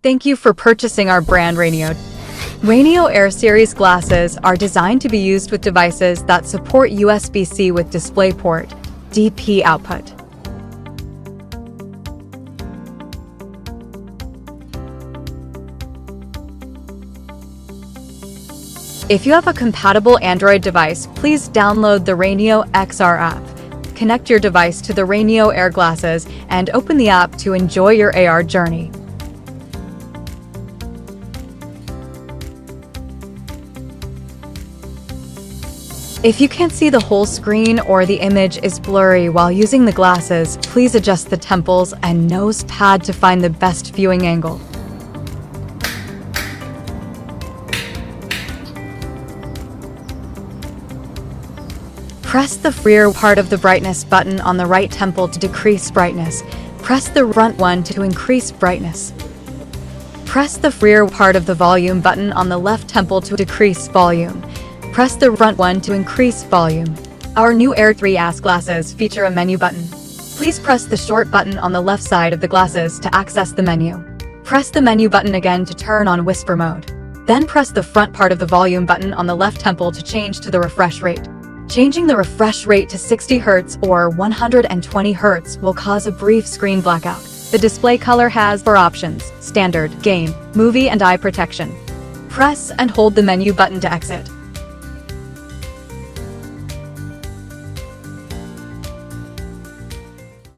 Thank you for purchasing our brand RayNeo. RayNeo Air series glasses are designed to be used with devices that support USB-C with DisplayPort (DP) output. If you have a compatible Android device, please download the RayNeo XR app. Connect your device to the RayNeo Air glasses and open the app to enjoy your AR journey. If you can't see the whole screen or the image is blurry while using the glasses, please adjust the temples and nose pad to find the best viewing angle. Press the rear part of the brightness button on the right temple to decrease brightness. Press the front one to increase brightness. Press the rear part of the volume button on the left temple to decrease volume. Press the front one to increase volume. Our new Air 3S glasses feature a menu button. Please press the short button on the left side of the glasses to access the menu. Press the menu button again to turn on whisper mode. Then press the front part of the volume button on the left temple to change to the refresh rate. Changing the refresh rate to 60 Hz or 120 Hz will cause a brief screen blackout. The display color has 4 options: standard, game, movie, and eye protection. Press and hold the menu button to exit.